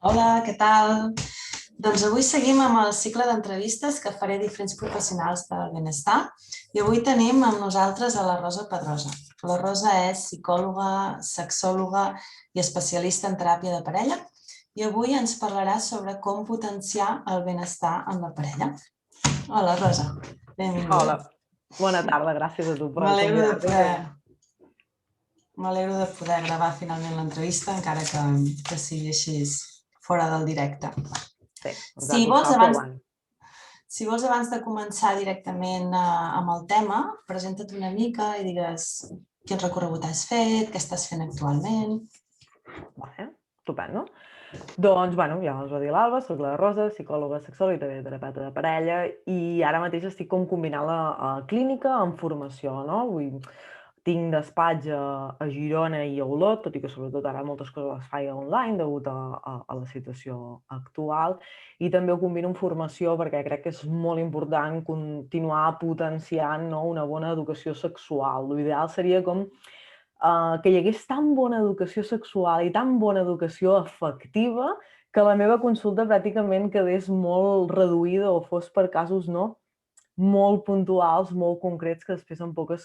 Hola, què tal? Doncs avui seguim amb el cicle d'entrevistes que faré a diferents professionals del benestar i avui tenim amb nosaltres a la Rosa Pedrosa. La Rosa és psicòloga, sexòloga i especialista en teràpia de parella i avui ens parlarà sobre com potenciar el benestar en la parella. Hola, Rosa. Benvinguda. Hola, bona tarda, gràcies a tu per M'alegro de convidar-me. M'alegro de poder gravar finalment l'entrevista, encara que sigui així fora del directe. Sí, ens ha Si vols, costat, però bueno. Si vols, abans de començar directament amb el tema, presenta't una mica i digues quin recorregut has fet, què estàs fent actualment. Vale, estupendo. Doncs, bueno, ja us ho va dir l'Alba, soc la Rosa, psicòloga sexòloga i també terapeuta de parella, i ara mateix estic com combinant la clínica amb formació, no? Tinc despatx a Girona i a Olot, tot i que sobretot ara moltes coses les faig online degut a la situació actual, i també ho combino amb formació perquè crec que és molt important continuar potenciant, no, una bona educació sexual. L'ideal seria com que hi hagués tan bona educació sexual i tan bona educació afectiva que la meva consulta pràcticament quedés molt reduïda o fos per casos, no, molt puntuals, molt concrets, que després en poques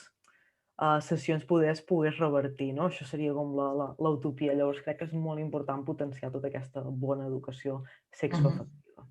sessions pogués revertir, no? Això seria com l'utopia. Llavors crec que és molt important potenciar tota aquesta bona educació sexoafectiva.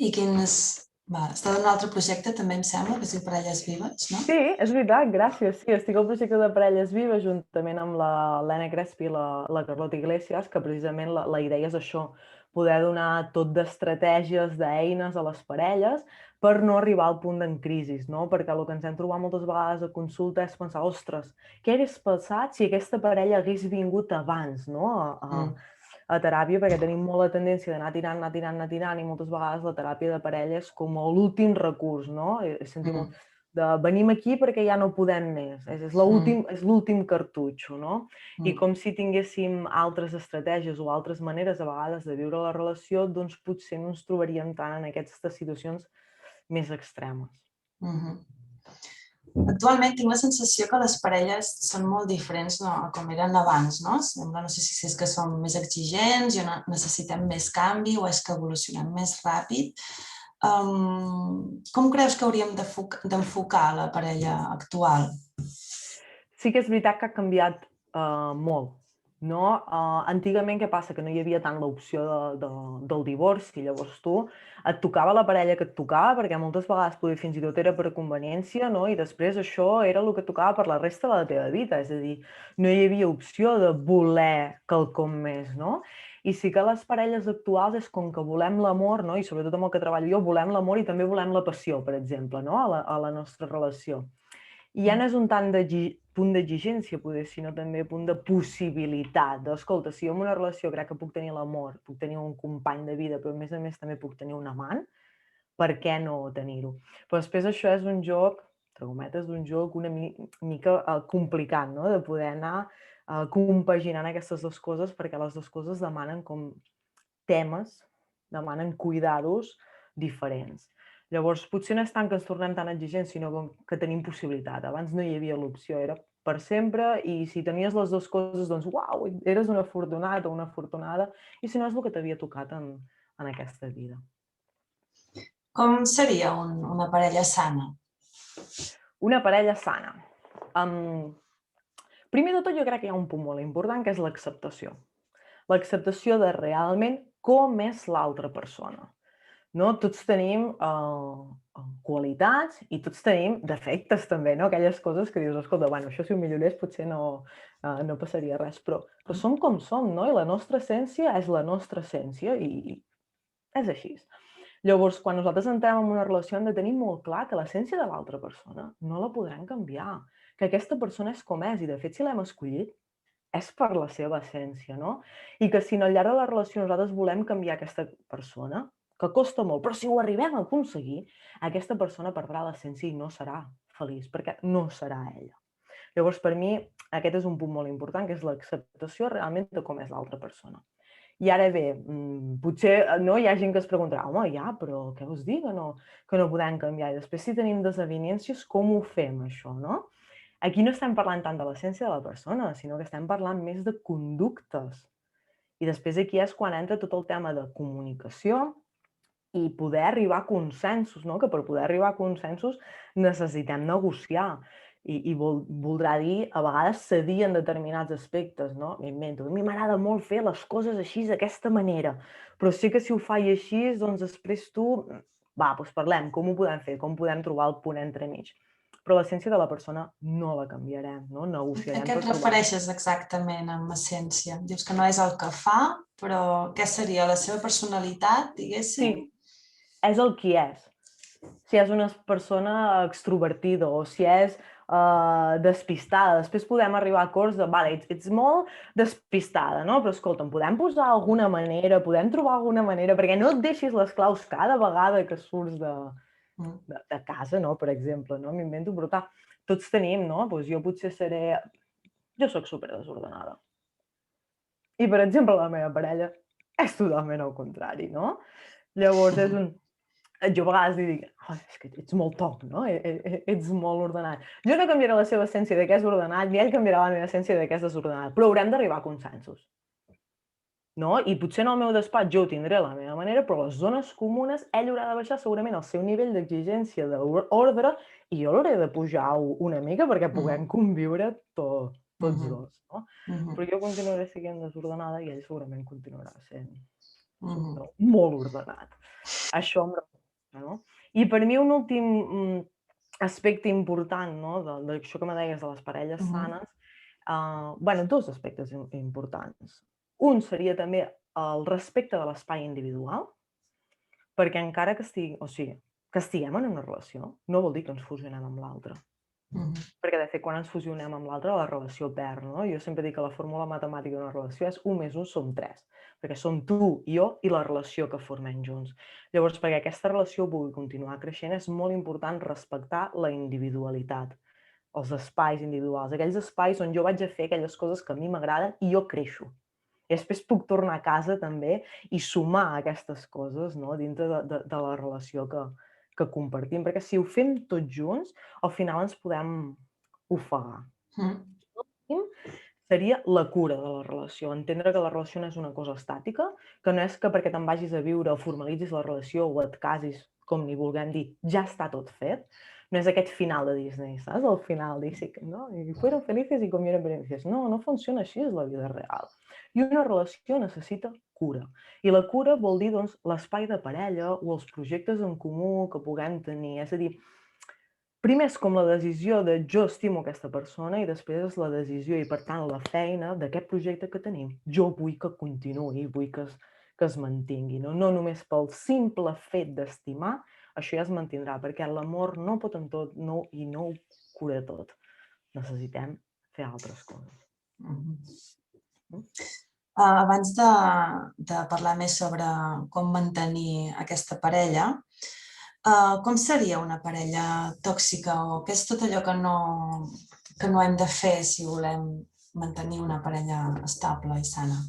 I estàs en un altre projecte, també em sembla, que es diu Parelles Vives, no? Sí, és veritat, gràcies. Sí, estic al projecte de Parelles Vives juntament amb l'Helena Crespi i la Carlota Iglesias, que precisament la idea és això, poder donar tot d'estratègies, d'eines a les parelles per no arribar al punt d'en crisi, no? Perquè el que ens hem trobat moltes vegades a consulta és pensar, ostres, què hagués passat si aquesta parella hagués vingut abans, no? A teràpia, perquè tenim molt la tendència d'anar tirant, i moltes vegades la teràpia de parella és com l'últim recurs, no? Sentim de venim aquí perquè ja no podem més, és l'últim cartutxo, no? I com si tinguéssim altres estratègies o altres maneres a vegades de viure la relació, doncs potser no ens trobaríem tant en aquestes situacions més extremes. Actualment tinc la sensació que les parelles són molt diferents a com eren abans, no? Sembla, no sé si és que som més exigents i necessitem més canvi o és que evolucionem més ràpid. Com creus que hauríem d'enfocar la parella actual? Sí que és veritat que ha canviat molt, no? Antigament què passa? Que no hi havia tant l'opció del divorci, llavors tu et tocava la parella que et tocava, perquè moltes vegades poder fins i tot era per conveniència, no? I després això era el que et tocava per la resta de la teva vida, és a dir, no hi havia opció de voler quelcom més, no? I sí que les parelles actuals és com que volem l'amor, no? I sobretot amb el que treballo jo, volem l'amor i també volem la passió, per exemple, no? A la nostra relació. I ja no és un tant punt d'exigència, poder, sinó també punt de possibilitat. Escolta, si jo en una relació crec que puc tenir l'amor, puc tenir un company de vida, però a més també puc tenir un amant, per què no tenir-ho? Però després això és un joc, entre cometes, un joc una mica complicat, no? De poder anar compaginant aquestes dues coses, perquè les dues coses demanen com temes, demanen cuidados diferents. Llavors, potser no és tant que ens tornem tan exigents, sinó que tenim possibilitat. Abans no hi havia l'opció, era per sempre, i si tenies les dues coses, doncs, uau, eres un afortunat o una afortunada, i si no és el que t'havia tocat en aquesta vida. Com seria una parella sana? Una parella sana. Primer de tot, jo crec que hi ha un punt molt important, que és l'acceptació. L'acceptació de realment com és l'altra persona. No? Tots tenim qualitats i tots tenim defectes també, no? Aquelles coses que dius, escolta, bueno, això si ho millorés potser no passaria res, però som com som, no? I la nostra essència és la nostra essència i és així. Llavors, quan nosaltres entrem en una relació hem de tenir molt clar que l'essència de l'altra persona no la podrem canviar, que aquesta persona és com és i de fet si l'hem escollit és per la seva essència, no? I que si al llarg de la relació nosaltres volem canviar aquesta persona, que costa molt, però si ho arribem a aconseguir, aquesta persona perdrà l'essència i no serà feliç, perquè no serà ella. Llavors, per mi, aquest és un punt molt important, que és l'acceptació realment de com és l'altra persona. I ara bé, potser no, hi ha gent que es preguntarà, home, ja, però què vols dir que no podem canviar? I després, si tenim desavinences, com ho fem, això, no? Aquí no estem parlant tant de l'essència de la persona, sinó que estem parlant més de conductes. I després aquí és quan entra tot el tema de comunicació i poder arribar a consensos, no? Que per poder arribar a consensos necessitem negociar. I voldrà dir, a vegades, cedir en determinats aspectes, no? M'invento, a mi m'agrada molt fer les coses així, d'aquesta manera, però sé que si ho faig així, doncs després tu... Va, doncs parlem, com ho podem fer? Com podem trobar el punt entremig? Però l'essència de la persona no la canviarem, no? A Negociarem què per et trobar... refereixes exactament amb essència? Dius que no és el que fa, però què seria? La seva personalitat, diguéssim? Sí, és el qui és. Si és una persona extrovertida o si és despistada. Després podem arribar a acords de, vale, ets molt despistada, no? Però escolta'm, podem posar alguna manera, podem trobar alguna manera, perquè no et deixis les claus cada vegada que surts de casa, no? Per exemple, no? M'invento, però clar, tots tenim, no? Doncs jo potser seré... Jo sóc super desordenada. I, per exemple, la meva parella és totalment al contrari, no? Llavors és un... Jo a vegades li dic, oh, és que ets molt top, no? Ets molt ordenat. Jo no canviaré la seva essència de que és ordenat, ni ell canviarà la meva essència de que és desordenat, però haurem d'arribar a consensos. No? I potser en el meu despatx jo ho tindré a la meva manera, però les zones comunes ell haurà de baixar segurament el seu nivell d'exigència d'ordre i jo l'hauré de pujar una mica perquè puguem conviure tots dos. No? Però jo continuaré sent desordenada i ell segurament continuarà sent molt ordenat. Això em representa, no? I per mi un últim aspecte important, no? D'això que me deies de les parelles sanes, bueno, dos aspectes importants. Un seria també el respecte de l'espai individual, perquè encara que estiguem en una relació, no vol dir que ens fusionem amb l'altre. Perquè, de fet, quan ens fusionem amb l'altre, la relació perd, no? Jo sempre dic que la fórmula matemàtica d'una relació és 1 més 1 som 3, perquè som tu, jo i la relació que formem junts. Llavors, perquè aquesta relació pugui continuar creixent, és molt important respectar la individualitat, els espais individuals, aquells espais on jo vaig a fer aquelles coses que a mi m'agraden i jo creixo. I després puc tornar a casa també i sumar aquestes coses, no? Dintre de la relació que compartim, perquè si ho fem tots junts, al final ens podem ofegar. L'últim seria la cura de la relació, entendre que la relació no és una cosa estàtica, que no és que perquè te'n vagis a viure o formalitzis la relació o et casis, com ni vulguem dir, ja està tot fet. No és aquest final de Disney, saps? El final Disney, no? I fueron felices i comieron beneficios. No, no funciona així, és la vida real. I una relació necessita cura. I la cura vol dir, doncs, l'espai de parella o els projectes en comú que puguem tenir. És a dir, primer és com la decisió de jo estimo aquesta persona i després és la decisió i, per tant, la feina d'aquest projecte que tenim. Jo vull que continuï, vull que es mantingui. No només pel simple fet d'estimar, això ja es mantindrà, perquè l'amor no pot en tot i no ho cura tot. Necessitem fer altres coses. Abans de parlar més sobre com mantenir aquesta parella, com seria una parella tòxica o què és tot allò que no hem de fer si volem mantenir una parella estable i sana?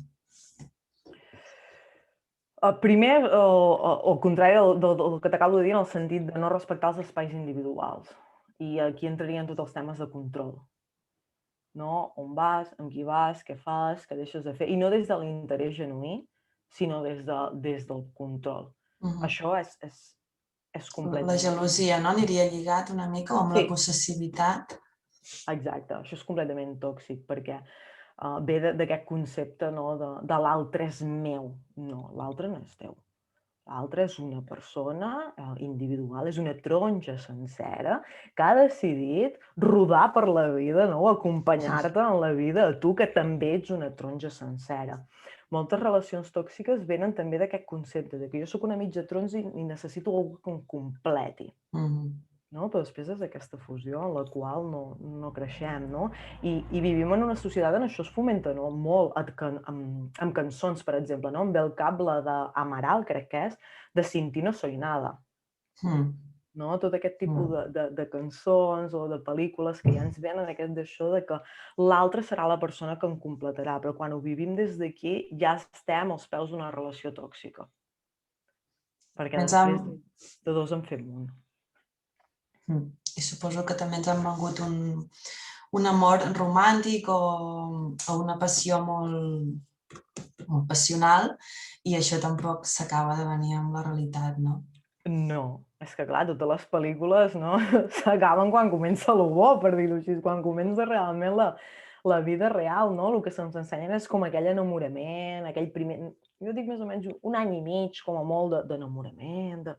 Primer, el contrari del que t'acabo de dir, en el sentit de no respectar els espais individuals. I aquí entrarien tots els temes de control. No? On vas, amb qui vas, què fas, què deixes de fer. I no des de l'interès genuí, sinó des del control. Això és completament... La gelosia, no? Aniria lligat una mica amb la possessivitat. Exacte, això és completament tòxic, perquè ve d'aquest concepte de l'altre és meu. No, l'altre no és teu. L'altre és una persona individual, és una taronja sencera que ha decidit rodar per la vida, no? Acompanyar-te en la vida, a tu que també ets una taronja sencera. Moltes relacions tòxiques venen també d'aquest concepte, de que jo sóc una mitja taronja i necessito algú que em completi. No? Però després és aquesta fusió en la qual no creixem, no? I vivim en una societat on això es fomenta molt, amb cançons, per exemple, no? Em ve al cap la d'Amaral, crec que és, de Sin ti no soy nada. No? Tot aquest tipus de cançons o de pel·lícules que ja ens venen aquest d'això de que l'altre serà la persona que em completarà, però quan ho vivim des d'aquí ja estem als peus d'una relació tòxica. Perquè després de dos en fem un. I suposo que també ens han vengut un amor romàntic o una passió molt passional i això tampoc s'acaba de venir amb la realitat, no? No, és que clar, totes les pel·lícules no s'acaben quan comença lo bo, per dir-ho així, quan comença realment la vida real, no? El que se'ns ensenyen és com aquell enamorament, aquell primer... Jo dic més o menys un any i mig, com a molt, d'enamorament,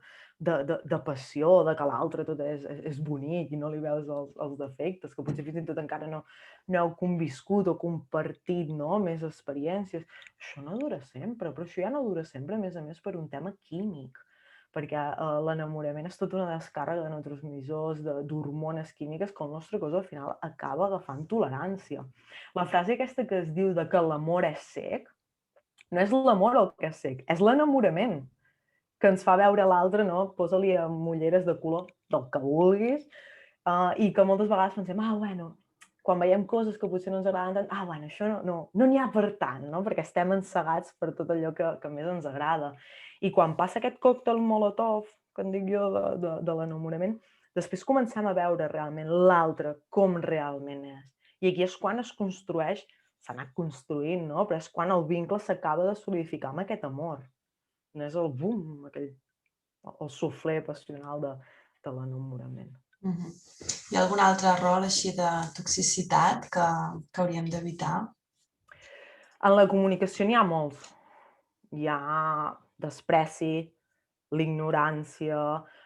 de passió, de que l'altre tot és bonic i no li veus els defectes, que potser fins i tot encara no heu conviscut o compartit, no? Més experiències. Això no dura sempre, però això ja no dura sempre, a més, per un tema químic, perquè l'enamorament és tota una descàrrega de neurotransmissors, d'hormones químiques que el nostre cos al final acaba agafant tolerància. La frase aquesta que es diu de que l'amor és cec, no és l'amor el que és cec, és l'enamorament que ens fa veure l'altre, no? Posa-li amb ulleres de color del que vulguis, i que moltes vegades pensem, bueno, quan veiem coses que potser no ens agraden tant, bueno, això no n'hi ha per tant, no? Perquè estem encegats per tot allò que més ens agrada. I quan passa aquest còctel molotov, que en dic jo, de l'enamorament, després comencem a veure realment l'altre com realment és. I aquí és quan es construeix, s'ha anat construint, no? Però és quan el vincle s'acaba de solidificar amb aquest amor. No és el boom, el suflé passional de l'enamorament. Hi ha algun altre rol així de toxicitat que hauríem d'evitar? En la comunicació n'hi ha molts. Hi ha despreci, l'ignorància,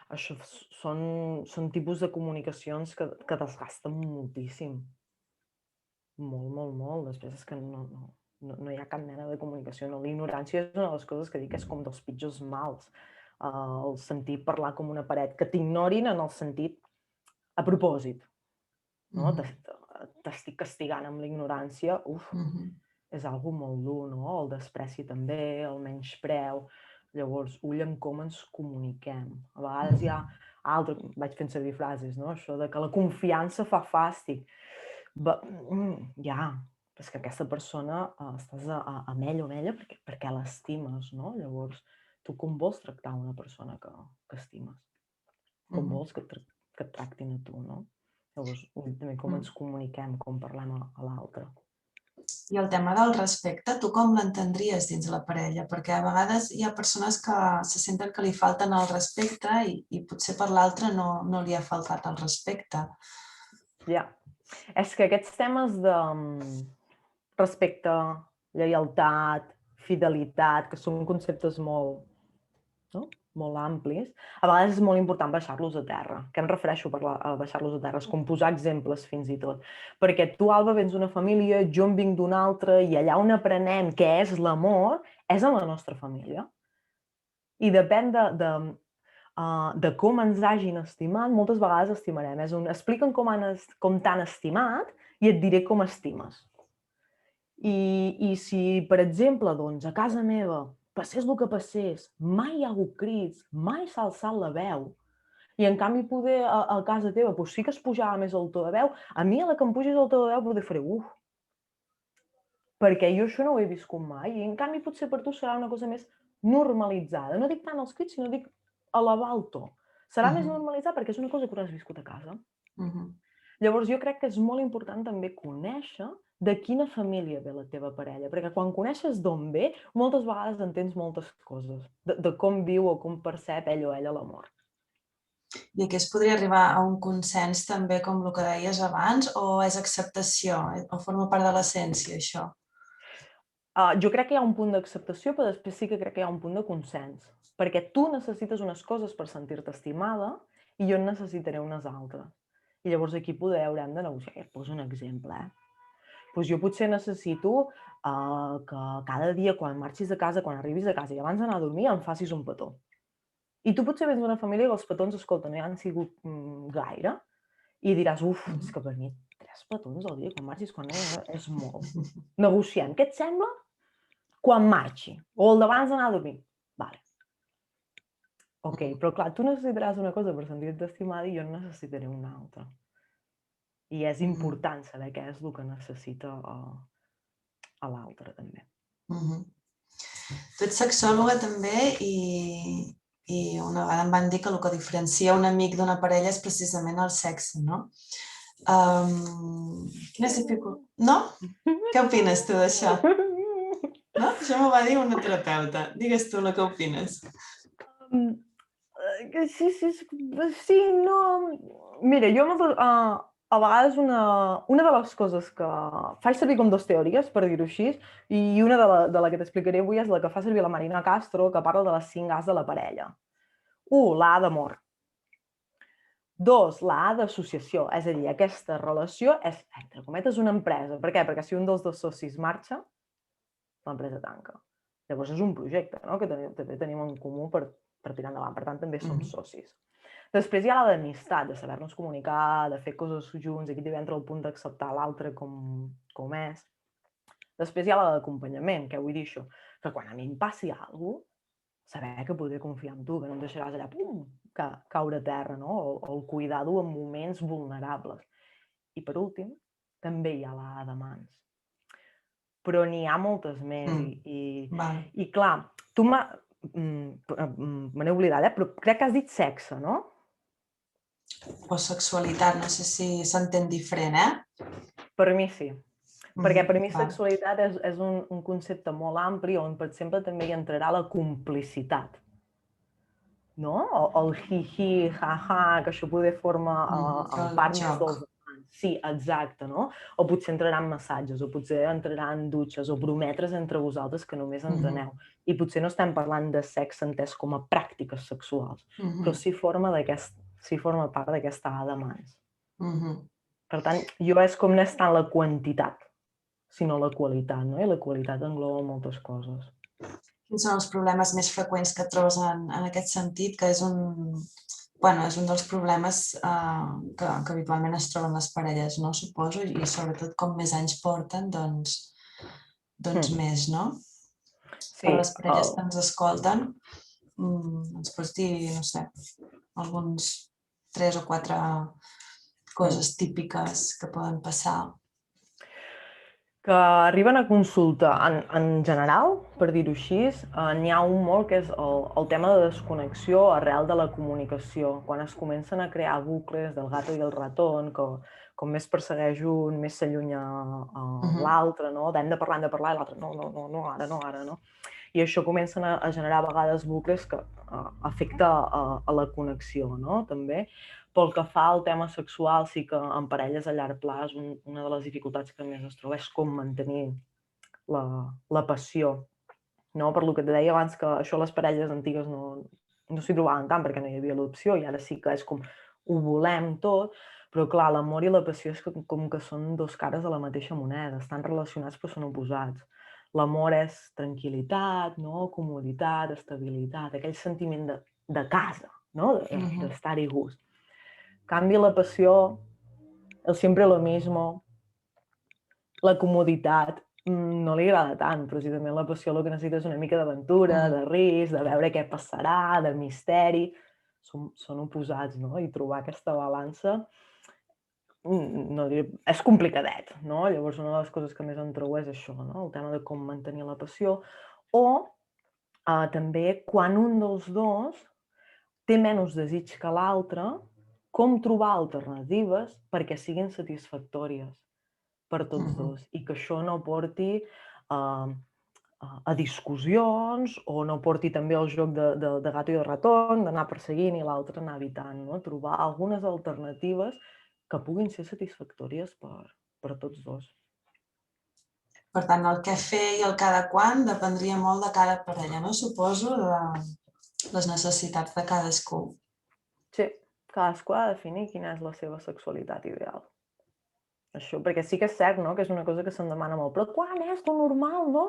això són tipus de comunicacions que desgasten moltíssim. Molt, molt, molt. Després és que no hi ha cap mena de comunicació. No? L'ignorància és una de les coses que dic que és com dels pitjors mals. El sentir parlar com una paret, que t'ignorin en el sentit a propòsit. No? T'estic castigant amb l'ignorància, és algo molt dur, no? El despreci també, el menyspreu. Llavors, ull amb com ens comuniquem. A vegades hi ha altres, vaig fent servir frases, no? Això de que la confiança fa fàstic. Ja, és que aquesta persona estàs amb ell o amb ella perquè l'estimes, no? Llavors, tu com vols tractar una persona que estimes? Com vols que et tractin a tu, no? Llavors, també com ens comuniquem, com parlem a l'altre. I el tema del respecte, tu com l'entendries dins la parella? Perquè a vegades hi ha persones que se senten que li falten el respecte i potser per l'altre no li ha faltat el respecte. Ja, és que aquests temes de respecte, lleialtat, fidelitat, que són conceptes molt amplis, a vegades és molt important baixar-los a terra. Què em refereixo a baixar-los a terra? És com posar exemples fins i tot. Perquè tu, Alba, vens d'una família, jo en vinc d'una altra, i allà on aprenem què és l'amor, és en la nostra família. I depèn de com ens hagin estimat, moltes vegades estimarem. Explica'm com t'han estimat i et diré com estimes. I si, per exemple, a casa meva passés el que passés, mai hi ha hagut crits, mai s'ha alçat la veu, i en canvi poder a casa teva sí que es pujava més el to de veu, a mi a la que em pugis el to de veu poder faré perquè jo això no ho he viscut mai, i en canvi potser per tu serà una cosa més normalitzada. No dic tant els crits, sinó dic elevar el to. Serà més normalitzat perquè és una cosa que no has viscut a casa. Llavors jo crec que és molt important també conèixer de quina família ve la teva parella, perquè quan coneixes d'on ve, moltes vegades entens moltes coses, de com viu o com percep ell o ella l'amor. I aquí es podria arribar a un consens també, com el que deies abans, o és acceptació, o forma part de l'essència, això? Jo crec que hi ha un punt d'acceptació, però després sí que crec que hi ha un punt de consens, perquè tu necessites unes coses per sentir-te estimada i jo en necessitaré unes altres. I llavors aquí poder haurem de negociar. Et poso un exemple, Doncs jo potser necessito que cada dia quan marxis de casa, quan arribis a casa i abans d'anar a dormir em facis un petó. I tu potser vens d'una família que els petons, escolta, no hi han sigut gaire, i diràs, és que per mi 3 petons al dia, quan marxis, quan no, és molt. Negociem, què et sembla? Quan marxi, o el d'abans d'anar a dormir. Vale. Ok, però clar, tu necessitaràs una cosa per sentir-te estimada i jo necessitaré una altra. I és important saber què és el que necessita a l'altre, també. Tu ets sexòloga també i una vegada em van dir que el que diferencia un amic d'una parella és precisament el sexe, no? Quines dificultats? No? Què opines tu d'això? No? Això m'ho va dir una terapeuta. Digues tu la que opines. Sí, no... Mira, jo a vegades una de les coses que faig servir com dues teories, per dir-ho així, i una de la que t'explicaré avui és la que fa servir la Marina Castro, que parla de les 5 A's de la parella. 1, la A d'amor. 2, la A d'associació, és a dir, aquesta relació és, entre cometes, una empresa. Per què? Perquè si un dels dos socis marxa, l'empresa tanca. Llavors és un projecte, no?, que també tenim en comú per tirar endavant. Per tant, també som socis. Després hi ha la d'amistat, de saber-nos comunicar, de fer coses junts. Aquí també entra el punt d'acceptar l'altre com és. Després hi ha la d'acompanyament. Què vull dir això? Que quan a mi em passi alguna cosa, saber que podré confiar en tu, que no em deixaràs allà, pum, caure a terra, no? O el cuidar-ho en moments vulnerables. I per últim, també hi ha la A de mans. Però n'hi ha moltes més. I clar, tu me n'he oblidat, però crec que has dit sexe, no? O sexualitat, no sé si s'entén diferent, Per mi sí. Perquè per mi sexualitat és un concepte molt ampli on, per exemple, també hi entrarà la complicitat. No? El hi-hi, ha-ha, que això poder forma en part més dels amants. Sí, exacte, no? O potser entraran massatges, o potser entraran dutxes, o brometres entre vosaltres que només enteneu. I potser no estem parlant de sexe entès com a pràctiques sexuals, però sí forma part d'aquesta A de mans. Per tant, jo és com no és tant la quantitat, sinó la qualitat, no? I la qualitat engloba moltes coses. Quins són els problemes més freqüents que trobes en aquest sentit, que és un dels problemes que habitualment es troben les parelles, no? Suposo, i sobretot com més anys porten, doncs més, no? Per les parelles que ens escolten, ens pots dir, no sé, alguns 3 o 4 coses típiques que poden passar. Que arriben a consulta, en general, per dir-ho així, n'hi ha un molt que és el tema de desconnexió arrel de la comunicació. Quan es comencen a crear bucles del gato i el ratón, que com més persegueix un, més s'allunya l'altre, no? Hem de parlar, i l'altre, no, ara, no? I això comencen a generar a vegades bucles que afecta a la connexió, no? També. Pel que fa al tema sexual, sí que en parelles a llarg plaç una de les dificultats que més es troba és com mantenir la passió. No? Per lo que et deia abans, que això les parelles antigues no s'hi trobaven tant perquè no hi havia l'opció, i ara sí que és com ho volem tot, però clar, l'amor i la passió és com que són dos cares de la mateixa moneda, estan relacionats però són oposats. L'amor és tranquil·litat, no? Comoditat, estabilitat, aquell sentiment de casa, no? D'estar-hi gust. Canvi la passió, el siempre lo mismo, la comoditat, no li agrada tant. Precisament la passió el que necessita és una mica d'aventura, de risc, de veure què passarà, de misteri. Són oposats, no? I trobar aquesta balança és complicadet, no? Llavors una de les coses que més em trobo és això, no? El tema de com mantenir la passió. O també quan un dels dos té menys desig que l'altre, com trobar alternatives perquè siguin satisfactòries per tots dos i que això no porti a discussions o no porti també al joc de gato i de ratón, d'anar perseguint i l'altre anar evitant, no? Trobar algunes alternatives que puguin ser satisfactòries per tots dos. Per tant, el què fer i el cada quan dependria molt de cada parella, no? Suposo, de les necessitats de cadascú. Sí, cadascú ha de definir quina és la seva sexualitat ideal. Això, perquè sí que és cert, no?, que és una cosa que se'm demana molt, però quan és lo normal, no?,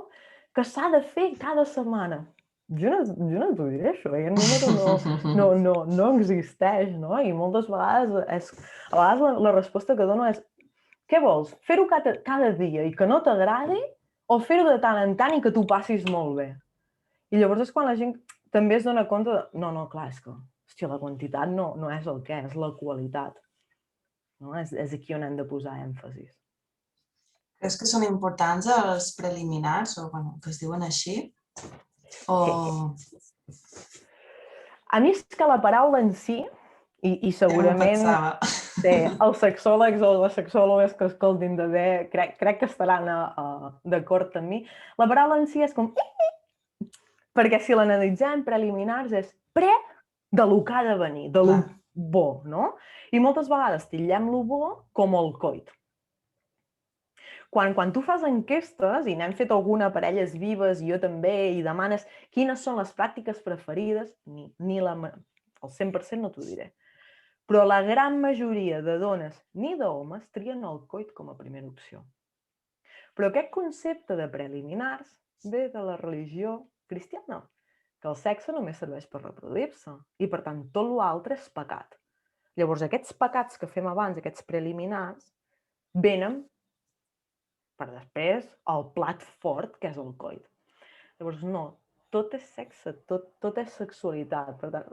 que s'ha de fer cada setmana. Jo no t'ho diré, això, aquest número no existeix, no? I moltes vegades, la resposta que dono és, què vols, fer-ho cada dia i que no t'agradi, o fer-ho de tant en tant i que t'ho passis molt bé? I llavors és quan la gent també es dona compte de, no, clar, és que, hòstia, la quantitat no és el què, és la qualitat. No? És aquí on hem de posar èmfasis. Creus que són importants els preliminars, o que es diuen així? O... A mi és que la paraula en si, i segurament... Sí, els sexòlegs o les sexòlogues que escoltin de bé crec que estaran d'acord amb mi. La paraula en si és com... Perquè si l'analitzem, preliminars és pre de lo que ha de venir, de lo bo, no? I moltes vegades titllem lo bo com el coit. Quan tu fas enquestes, i n'hem fet alguna parelles vives, i jo també, i demanes quines són les pràctiques preferides, el 100% no t'ho diré. Però la gran majoria de dones ni d'homes trien el coit com a primera opció. Però aquest concepte de preliminars ve de la religió cristiana, que el sexe només serveix per reproduir-se i, per tant, tot l'altre és pecat. Llavors, aquests pecats que fem abans, aquests preliminars, venen per després el plat fort, que és el coit. Llavors, no, tot és sexe, tot és sexualitat. Per tant,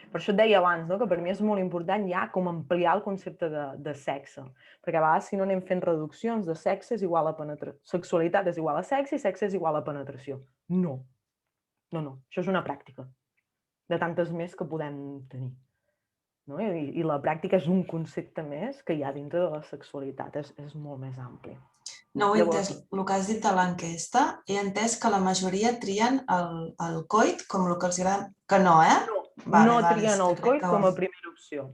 per això et deia abans, no? Que per mi és molt important ja com ampliar el concepte de sexe. Perquè a vegades, si no anem fent reduccions de sexe és igual a penetració, sexualitat és igual a sexe i sexe és igual a penetració. No. No. Això és una pràctica de tantes més que podem tenir. No? I la pràctica és un concepte més que hi ha dintre de la sexualitat, és molt més ampli. No ho he entès, el que has dit de l'enquesta, he entès que la majoria trien el coit com el que els agrada... Que no, eh? No trien el coit com a primera opció.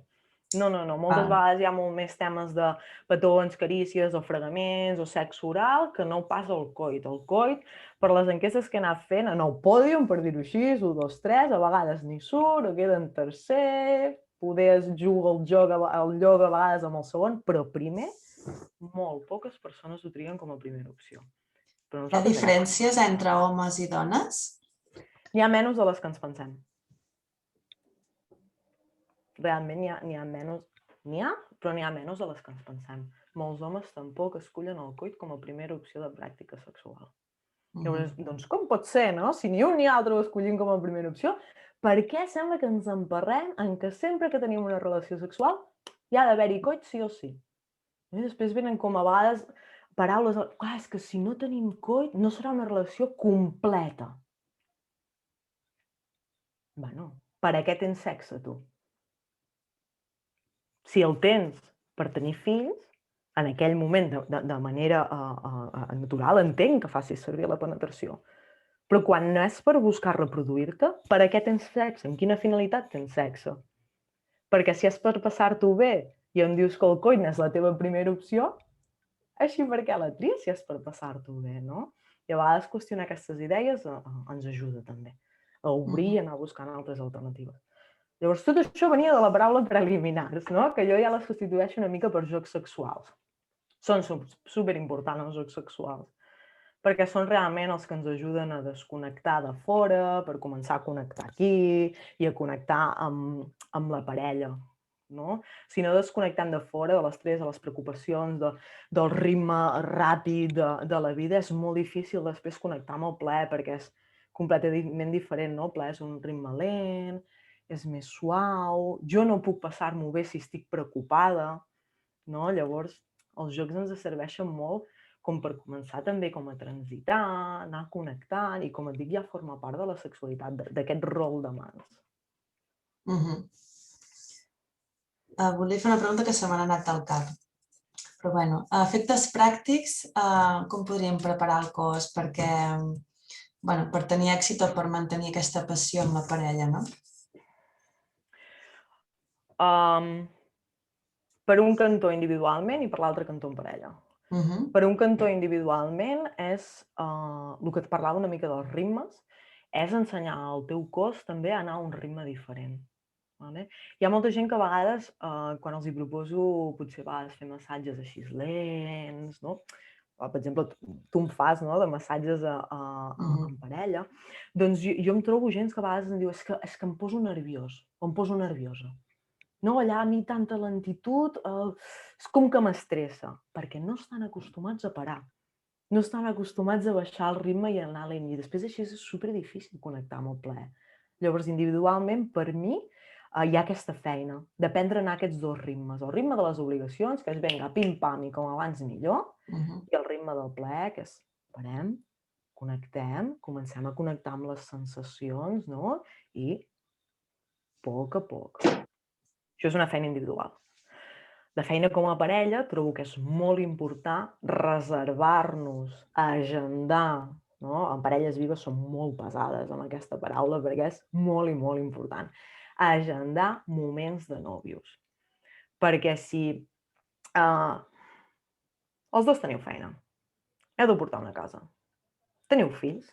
No. Moltes vegades hi ha molt més temes de petons, carícies o fregaments o sexe oral que no pas el coit. El coit, per les enquestes que he anat fent, en el pòdium, per dir-ho així, 1, 2, 3, a vegades ni surt, o queda en tercer, poder es juga el joc a vegades amb el segon, però primer, molt poques persones ho trien com a primera opció. Hi ha diferències entre homes i dones? N'hi ha menys de les que ens pensem. Realment n'hi ha menys, però n'hi ha menys de les que ens pensem. Molts homes tampoc escullen el coit com a primera opció de pràctica sexual. Llavors, doncs com pot ser, no? Si ni un ni altre ho escollim com a primera opció, per què sembla que ens emparrem en que sempre que tenim una relació sexual hi ha d'haver-hi coit sí o sí? I després venen com a vegades paraules, és que si no tenim coit no serà una relació completa. Bueno, per a què tens sexe, tu? Si el tens per tenir fills, en aquell moment, de manera natural, entenc que facis servir la penetració. Però quan no és per buscar reproduir-te, per a què tens sexe? En quina finalitat tens sexe? Perquè si és per passar-t'ho bé i em dius que el coit és la teva primera opció, així per què la tries si és per passar-t'ho bé, no? I a vegades qüestionar aquestes idees ens ajuda també a obrir i anar buscant altres alternatives. Llavors, tot això venia de la paraula preliminars, no? Que jo ja la substitueixo una mica per jocs sexuals. Són superimportants els jocs sexuals, perquè són realment els que ens ajuden a desconnectar de fora, per començar a connectar aquí i a connectar amb la parella. No? Si no desconnectem de fora, de l'estrès, de les preocupacions, del ritme ràpid de la vida, és molt difícil després connectar amb el plaer, perquè és completament diferent, no? El plaer és un ritme lent, és més suau, jo no puc passar-m'ho bé si estic preocupada, no? Llavors, els jocs ens serveixen molt com per començar també com a transitar, anar connectant i, com et dic, ja forma part de la sexualitat, d'aquest rol de mans. Volia fer una pregunta que se m'ha anat al cap. Però bueno, a efectes pràctics, com podríem preparar el cos perquè, bueno, per tenir èxit o per mantenir aquesta passió amb la parella, no? Per un cantó individualment i per l'altre cantó en parella. Per un cantó individualment és el que et parlava una mica dels ritmes, és ensenyar al teu cos també a anar a un ritme diferent. Hi ha molta gent que a vegades, quan els hi proposo potser a vegades fer massatges així lents, no? Per exemple, tu em fas de massatges en parella, doncs jo em trobo gent que a vegades em diu és que em poso nerviós o em poso nerviosa. No, allà a mi tanta lentitud és com que m'estressa, perquè no estan acostumats a parar. No estan acostumats a baixar el ritme i anar lent. I després així és superdifícil connectar amb el plaer. Llavors, individualment, per mi, hi ha aquesta feina d'aprendre a anar a aquests dos ritmes. El ritme de les obligacions, que és vinga, pim-pam i com abans millor, i el ritme del plaer, que és parem, connectem, comencem a connectar amb les sensacions, no? I a poc. Això és una feina individual. de feina com a parella, trobo que és molt important reservar-nos, agendar, no? En parelles vives són molt pesades amb aquesta paraula perquè és molt i molt important. Agendar moments de nòvios. Perquè si els dos teniu feina, heu de portar una casa, teniu fills,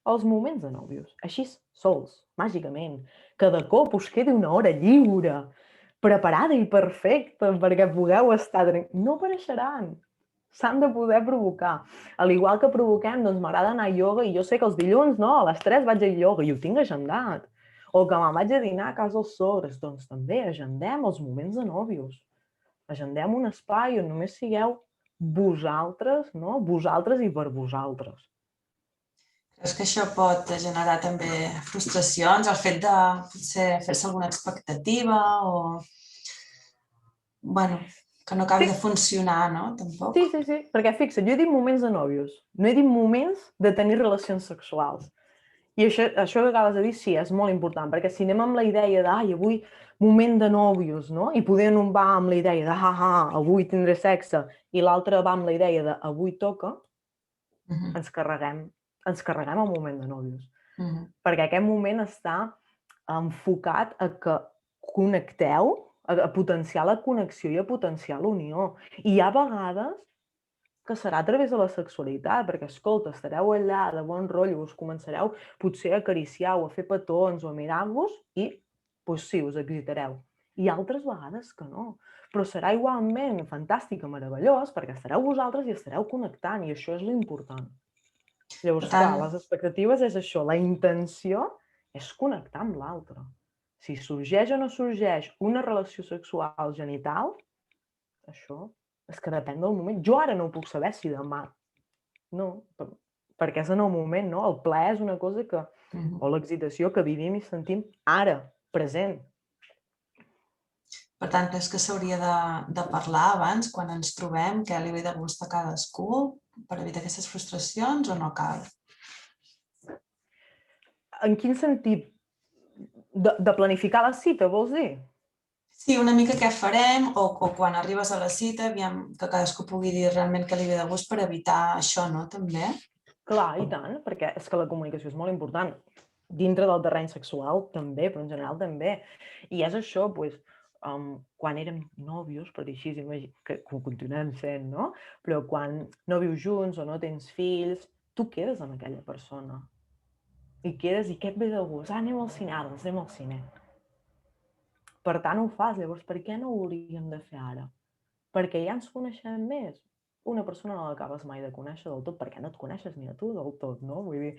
els moments de nòvios, així sols, màgicament, que de cop us quedi una hora lliure, preparada i perfecta perquè pugueu estar... No apareixeran, s'han de poder provocar. Al igual que provoquem, doncs m'agrada anar a ioga i jo sé que els dilluns, no, a les 3 vaig a ioga i ho tinc agendat. O que me'n vaig a dinar a casa dels sogres, doncs també agendem els moments de nòvios. Agendem un espai on només sigueu vosaltres, no? Vosaltres i per vosaltres. Creus que això pot generar també frustracions, el fet de potser fer-se alguna expectativa o, bueno, que no acabi de funcionar, no? Tampoc. Sí, perquè fixa't, jo he dit moments de nòvios, no he dit moments de tenir relacions sexuals. I això que acabes de dir, sí, és molt important, perquè si anem amb la idea de, ai, avui moment de nòvios, no? I poder un va amb la idea de, avui tindré sexe, i l'altre va amb la idea de, avui toca, ens carreguem el moment de nòvios. Perquè aquest moment està enfocat a que connecteu, a potenciar la connexió i a potenciar l'unió. I hi ha vegades que serà a través de la sexualitat, perquè, escolta, estareu allà de bon rotllo, us començareu potser a acariciar o a fer petons o a mirar-vos i, doncs sí, us excitareu. I altres vegades que no. Però serà igualment fantàstic i meravellós perquè estareu vosaltres i estareu connectant i això és l'important. Llavors, clar, les expectatives és això, la intenció és connectar amb l'altre. Si sorgeix o no sorgeix una relació sexual genital, això és que depèn del moment. Jo ara no ho puc saber si demà. No, perquè és en el moment, no? El plaer és una cosa que, o l'excitació que vivim i sentim ara, present. Per tant, creus que s'hauria de parlar abans, quan ens trobem, què li ve de gust a cadascú, per evitar aquestes frustracions o no cal? En quin sentit? De planificar la cita, vols dir? Sí, una mica què farem o quan arribes a la cita, que cadascú pugui dir realment què li ve de gust per evitar això, no? També. Clar, i tant, perquè és que la comunicació és molt important. Dintre del terreny sexual també, però en general també. I és això, doncs, quan érem nòvios, per dir així, que ho continuem sent, no? Però quan no vius junts o no tens fills, tu quedes amb aquella persona. I quedes, i què et ve de gust? Anem al cine, doncs anem al cine. Per tant, ho fas. Llavors, per què no ho hauríem de fer ara? Perquè ja ens coneixem més. Una persona no l'acabes mai de conèixer del tot, perquè no et coneixes ni a tu del tot, no? Vull dir,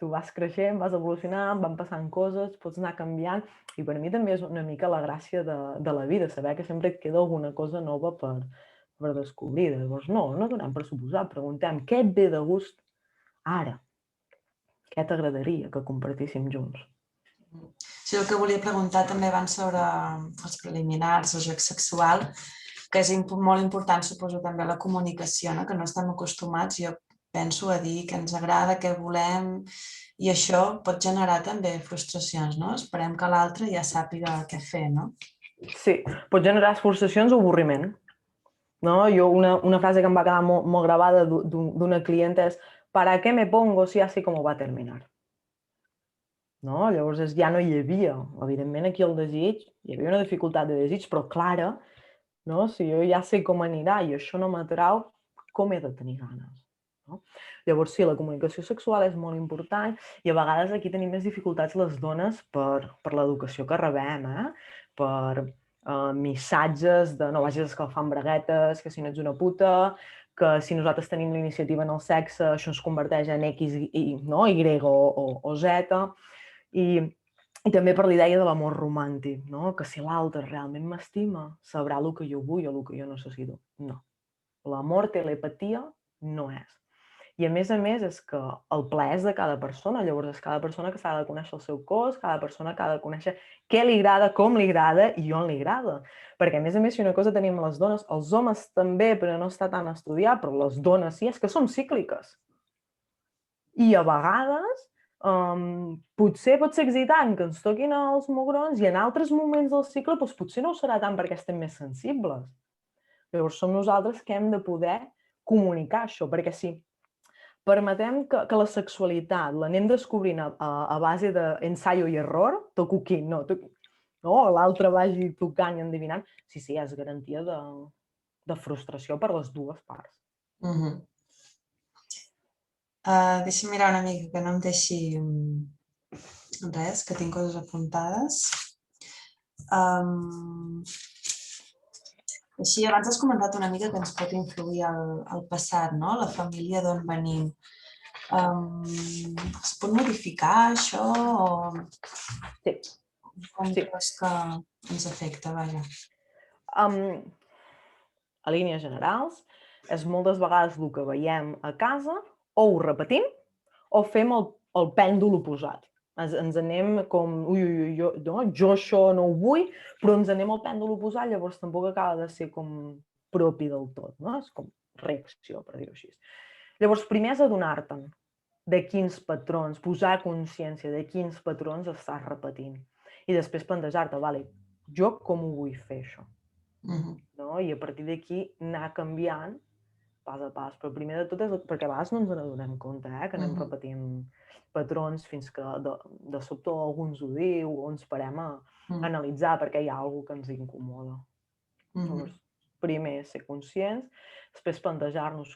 tu vas creixent, vas evolucionant, van passant coses, pots anar canviant, i per mi també és una mica la gràcia de la vida, saber que sempre et queda alguna cosa nova per descobrir. Llavors, no donem per suposat, preguntem què et ve de gust ara? Què t'agradaria que compartíssim junts? Sí, el que volia preguntar també abans sobre els preliminars, el joc sexual, que és molt important, suposo, també la comunicació, no? Que no estem acostumats, jo penso, a dir què ens agrada, què volem, i això pot generar també frustracions, no? Esperem que l'altre ja sàpiga què fer, no? Sí, pot generar frustracions o avorriment. No? Jo, una frase que em va quedar molt gravada d'una clienta és ¿para qué me pongo si así como va a terminar? No? Llavors ja no hi havia, evidentment aquí el desig, hi havia una dificultat de desig, però clara, no? Si jo ja sé com anirà i això no m'atrau, com he de tenir ganes? No? Llavors sí, la comunicació sexual és molt important i a vegades aquí tenim més dificultats les dones per l'educació que rebem, per missatges de no vagis escalfant braguetes, que si no ets una puta, que si nosaltres tenim la iniciativa en el sexe això es converteix en X, no? Y o Z. I també per l'idea de l'amor romàntic, no? Que si l'altre realment m'estima, sabrà el que jo vull o el que jo necessito. No. L'amor, telepatia, no és. I a més és que el plaer és de cada persona, llavors és cada persona que s'ha de conèixer el seu cos, cada persona que ha de conèixer què li agrada, com li agrada i on li agrada. Perquè a més, si una cosa tenim les dones, els homes també, però no està tan estudiat, però les dones sí, és que som cícliques. I a vegades potser pot ser excitant que ens toquin els mugrons i en altres moments del cicle potser no ho serà tant perquè estem més sensibles. Llavors som nosaltres que hem de poder comunicar això, perquè si permetem que la sexualitat l'anem descobrint a base d'ensaio i error, tocuquín, no, l'altre vagi tocant i endivinant, sí, és garantia de frustració per les dues parts. Deixa'm mirar una mica que no em deixi res, que tinc coses apuntades. Així, abans has comentat una mica que ens pot influir el passat, no? La família d'on venim. Es pot modificar això o Sí. com creus que ens afecta? Vaja. A línies generals, és moltes vegades el que veiem a casa, o ho repetim, o fem el pèndol oposat. Ens anem com, jo això no ho vull, però ens anem al pèndol oposat, llavors tampoc acaba de ser com propi del tot, no? És com reacció, per dir-ho així. Llavors, primer és adonar-te'n de quins patrons, posar consciència de quins patrons estàs repetint. I després plantejar-te, vale, jo com ho vull fer, això? No? I a partir d'aquí anar canviant pas a pas. Però primer de tot és perquè a vegades no ens n'adonem compte, que anem repetint patrons fins que de sobte algú ens ho diu o ens parem a analitzar perquè hi ha alguna que ens incomoda. Llavors, primer ser conscients, després plantejar-nos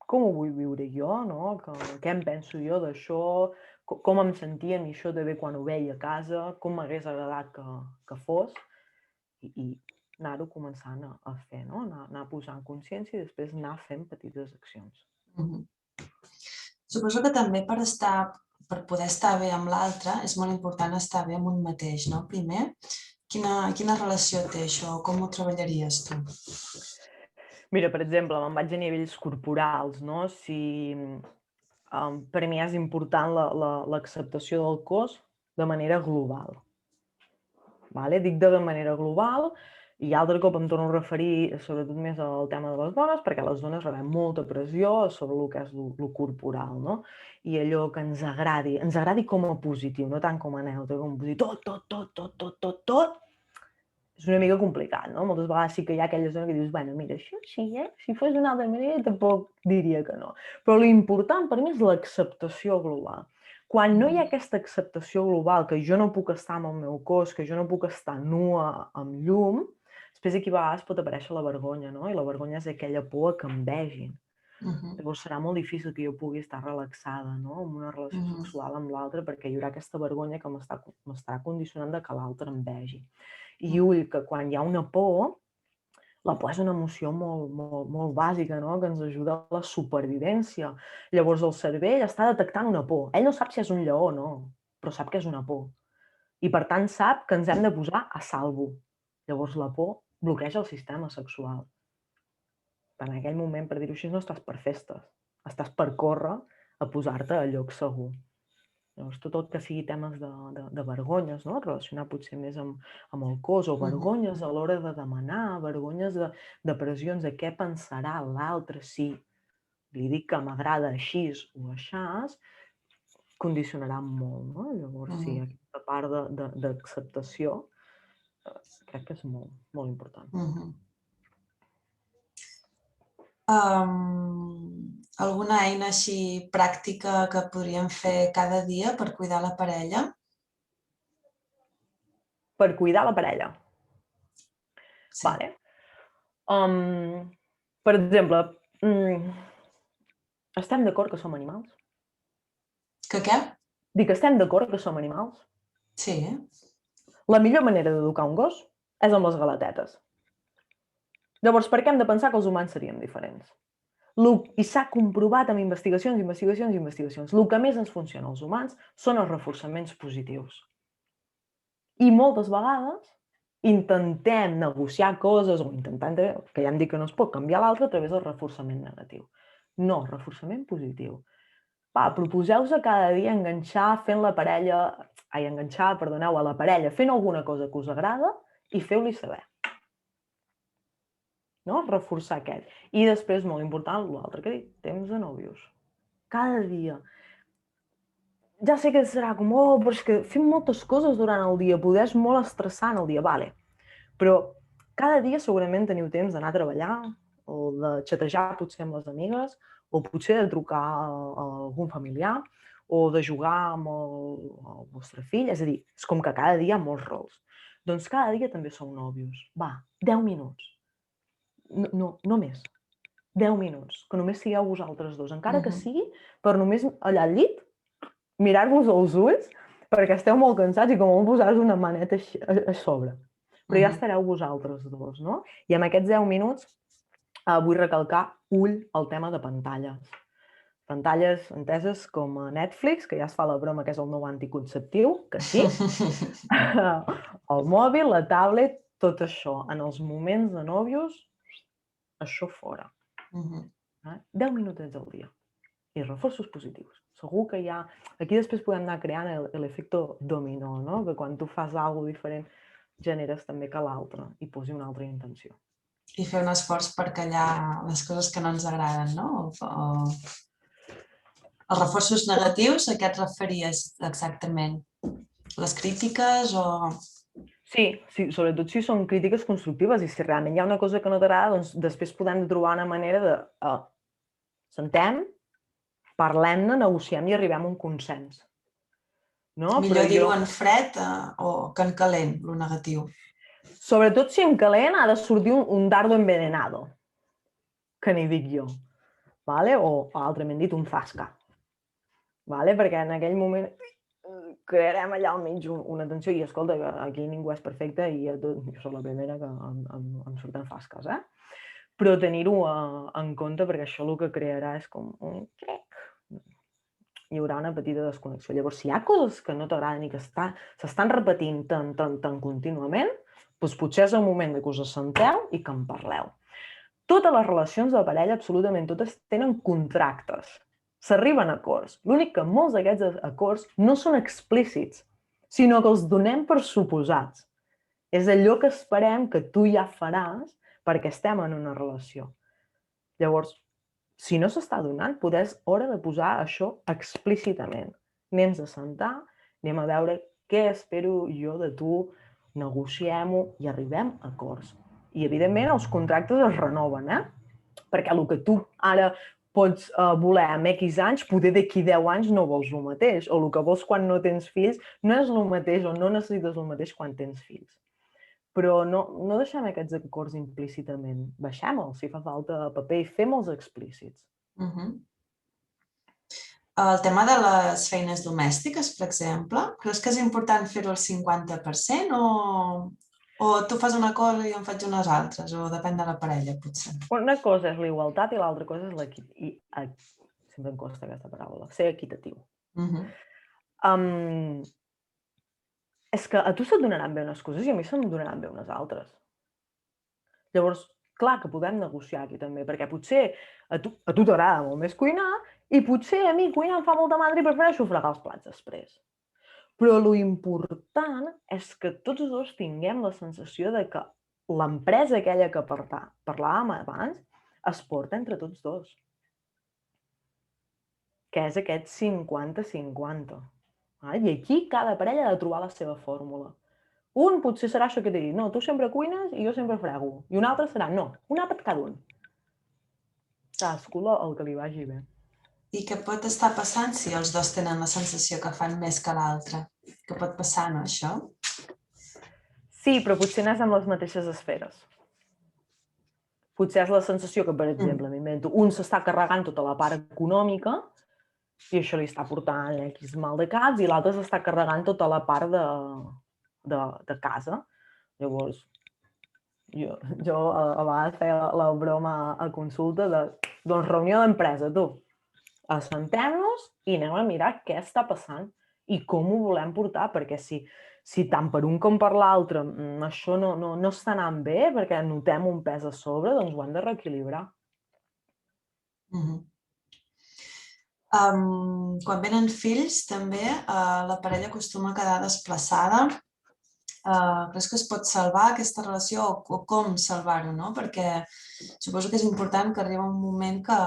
com ho vull viure jo, no? Què em penso jo d'això, com em sentia a mi això d'haver quan ho veia a casa, com m'hagués agradat que fos, i anar-ho començant a fer, no? Anar posant consciència i després anar fent petites accions. Suposo que també per poder estar bé amb l'altre és molt important estar bé amb un mateix, no? Primer, quina relació té això? Com ho treballaries tu? Mira, per exemple, me'n vaig a nivells corporals, no? Si per a mi és important l'acceptació del cos de manera global. Dic de manera global, i altre cop em torno a referir sobretot més al tema de les dones, perquè les dones rebem molta pressió sobre el que és el corporal, no? I allò que ens agradi com a positiu, no tant com a neutre, com a positiu, tot, és una mica complicat, no? Moltes vegades sí que hi ha aquella zona que dius, bueno, mira, això sí, si fos d'una altra manera tampoc diria que no. Però l'important per mi és l'acceptació global. Quan no hi ha aquesta acceptació global, que jo no puc estar amb el meu cos, que jo no puc estar nua amb llum, després aquí a vegades pot aparèixer la vergonya, no? I la vergonya és aquella por que em vegin. Llavors serà molt difícil que jo pugui estar relaxada, no? En una relació sexual amb l'altre, perquè hi haurà aquesta vergonya que m'estarà condicionant de que l'altre em vegi. I ull, que quan hi ha una por, la por és una emoció molt bàsica, no? Que ens ajuda a la supervivència. Llavors el cervell està detectant una por. Ell no sap si és un lleó o no, però sap que és una por. I per tant sap que ens hem de posar a salvo. Llavors la por bloqueja el sistema sexual. En aquell moment, per dir-ho així, no estàs per festes. Estàs per córrer a posar-te a lloc segur. Llavors, tot el que sigui temes de vergonyes, no? Relacionar potser més amb el cos, o vergonyes a l'hora de demanar, vergonyes de pressions de què pensarà l'altre si li dic que m'agrada així o aixàs, condicionarà molt, no? Llavors, sí, aquesta part d'acceptació crec que és molt important. Alguna eina així pràctica que podríem fer cada dia per cuidar la parella? Per cuidar la parella? Sí. Vale. Per exemple, estem d'acord que som animals? Que què? Dic que estem d'acord que som animals? Sí. La millor manera d'educar un gos és amb les galetetes. Llavors, per què hem de pensar que els humans seríem diferents? I s'ha comprovat amb investigacions. El que més ens funciona als humans són els reforçaments positius. I moltes vegades intentem negociar coses o que ja em dic que no es pot canviar l'altre a través del reforçament negatiu. No, reforçament positiu. Proposeu-vos cada dia enganxar a la parella fent alguna cosa que us agrada i feu-li saber. No? Reforçar aquest. I després, molt important, l'altre que he dit, temps de nòvios. Cada dia. Ja sé que serà com, però és que fem moltes coses durant el dia, poder és molt estressant el dia, vale. Però cada dia segurament teniu temps d'anar a treballar o de xatejar potser amb les amigues o potser de trucar a algun familiar o de jugar amb el vostre fill. És a dir, és com que cada dia hi ha molts rols. Doncs cada dia també sou nòvios. Va, 10 minuts. No més. 10 minuts, que només sigueu vosaltres dos, encara que sigui per només allà al llit, mirar-vos als ulls, perquè esteu molt cansats i com a posar-vos una maneta a sobre. Però ja estareu vosaltres dos, no? I amb aquests 10 minuts vull recalcar el tema de pantalles. Pantalles enteses com a Netflix, que ja es fa la broma que és el nou anticonceptiu, que sí. El mòbil, la tablet, tot això. En els moments de nòvios, això fora. 10 minutets al dia. I reforços positius. Segur que hi ha... Aquí després podem anar creant l'efecte dominó, no? Que quan tu fas alguna cosa diferent generes també que l'altre hi posi una altra intenció. I fer un esforç per callar les coses que no ens agraden, no? Els reforços negatius, a què et referies exactament? Les crítiques o... Sí, sobretot si són crítiques constructives i si realment hi ha una cosa que no t'agrada, doncs després podem trobar una manera de... Sentem, parlem-ne, negociem i arribem a un consens. No? Millor dir-ho en fred o que en calent, lo negatiu. Sobretot si en calent ha de sortir un dardo envenenado, que n'hi dic jo. Vale? O altrament dit, un zasca. Vale? Perquè en aquell moment crearem allà al mig una tensió i escolta, aquí ningú és perfecte i jo soc la primera que em surten zasques, Però tenir-ho en compte perquè això el que crearà és com un crec. Hi haurà una petita desconnexió. Llavors, si hi ha coses que no t'agraden i que s'estan repetint tan contínuament, doncs potser és el moment que us assenteu i que en parleu. Totes les relacions de parella, absolutament totes, tenen contractes. S'arriben a acords. L'únic que molts d'aquests acords no són explícits, sinó que els donem per suposats. És allò que esperem que tu ja faràs perquè estem en una relació. Llavors, si no s'està donant, potser és hora de posar això explícitament. Anem a sentar, anem a veure què espero jo de tu, negociem-ho i arribem a acords. I, evidentment, els contractes es renoven, Perquè el que tu ara pots voler amb X anys, potser d'aquí 10 anys no vols el mateix, o el que vols quan no tens fills no és el mateix o no necessites el mateix quan tens fills. Però no deixem aquests acords implícitament. Baixem-els, si fa falta paper, i fem-els explícits. El tema de les feines domèstiques, per exemple, creus que és important fer-ho al 50% o tu fas una cosa i jo en faig unes altres, o depèn de la parella, potser? Una cosa és la igualtat i l'altra cosa és l'equitat. Sempre em costa aquesta paraula, ser equitatiu. És que a tu se't donaran bé unes coses i a mi se'm donaran bé unes altres. Llavors, clar que podem negociar aquí també, perquè potser a tu t'agrada molt més cuinar i potser a mi cuinar em fa molta mandra i prefereixo fregar els plats després. Però l'important és que tots dos tinguem la sensació de que l'empresa aquella que parlàvem abans es porta entre tots dos. Que és aquest 50-50. I aquí cada parella ha de trobar la seva fórmula. Un potser serà això que t'he dit, no, tu sempre cuines i jo sempre frego. I un altre serà, no, un àpat cada un. Cadascú el que li vagi bé. I què pot estar passant si els dos tenen la sensació que fan més que l'altre? Què pot passar, no, això? Sí, però potser no és amb les mateixes esferes. Potser és la sensació que, per exemple, m'invento, un s'està carregant tota la part econòmica i això li està portant X mal de caps i l'altre s'està carregant tota la part de casa. Llavors, jo a vegades feia la broma a consulta de, doncs, reunió d'empresa, tu. Assentem-nos i anem a mirar què està passant i com ho volem portar, perquè si tant per un com per l'altre això no està anant bé, perquè notem un pes a sobre, doncs ho hem de reequilibrar. Quan venen fills, també, la parella acostuma a quedar desplaçada. Creus que es pot salvar aquesta relació o com salvar-ho, no? Perquè suposo que és important que arriba un moment que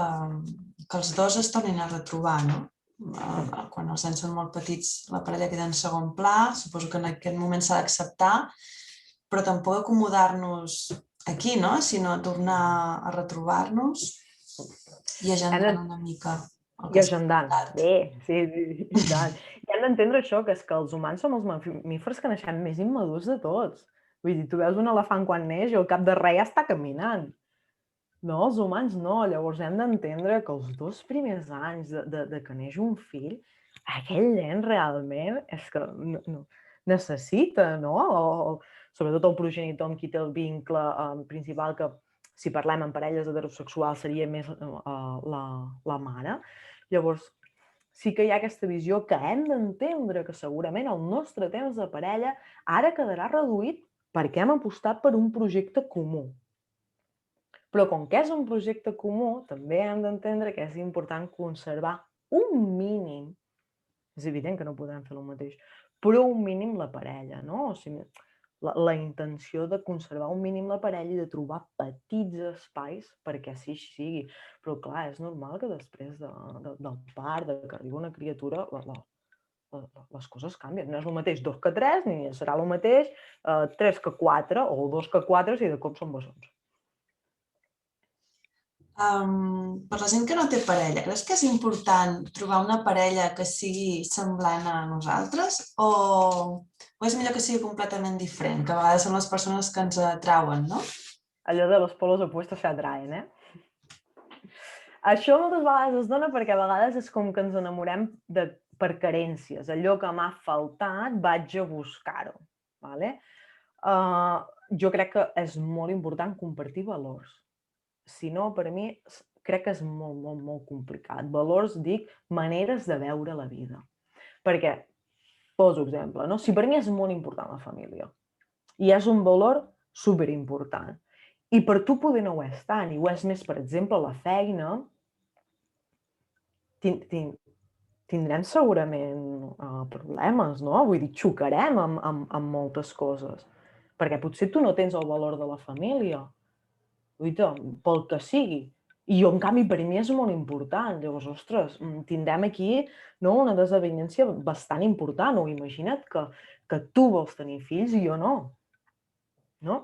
els dos es tornin a retrobar, no? Quan els nens són molt petits, la parella queda en segon pla, suposo que en aquest moment s'ha d'acceptar, però tampoc acomodar-nos aquí, no? Sinó tornar a retrobar-nos i agendant una mica el I que s'ha agendant. comentat. Bé, sí, i tant. I hem d'entendre això, que és que els humans som els mamífers que naixem més immadurs de tots. Vull dir, tu veus un elefant quan neix i al cap de res ja està caminant. No, els humans no. Llavors hem d'entendre que els 2 primers anys de que neix un fill, aquell nen realment és que necessita, no? Sobretot el progenitor amb qui té el vincle principal, que si parlem en parelles heterosexuals seria més la mare. Llavors, sí que hi ha aquesta visió que hem d'entendre que segurament el nostre temps de parella ara quedarà reduït perquè hem apostat per un projecte comú. Però com que és un projecte comú, també hem d'entendre que és important conservar un mínim, és evident que no podem fer el mateix, però un mínim la parella, no? O sigui, la intenció de conservar un mínim la parella i de trobar petits espais perquè així sigui. Però clar, és normal que després del part, que arriba una criatura, les coses canvien. No és el mateix 2 que 3, ni serà el mateix 3 que 4 o 2 que 4 si de cop són bessons. Per la gent que no té parella, creus que és important trobar una parella que sigui semblant a nosaltres o és millor que sigui completament diferent, que a vegades són les persones que ens atrauen, no? Allò de los polos opuestos se atraen, eh? Això moltes vegades es dona perquè a vegades és com que ens enamorem per carències. Allò que m'ha faltat vaig a buscar-ho. Vale? Jo crec que és molt important compartir valors. Si no, per mi, crec que és molt, molt, molt complicat. Valors, dic, maneres de veure la vida. Perquè, poso exemple, no? Si per mi és molt important la família i és un valor superimportant i per tu poder no ho és tant, i ho és més, per exemple, la feina, tindrem segurament problemes, no? Vull dir, xocarem amb moltes coses. Perquè potser tu no tens el valor de la família, pel que sigui. I jo, en canvi, per mi és molt important. Llavors, ostres, tindrem aquí una desavinença bastant important. O imagina't que tu vols tenir fills i jo no. No?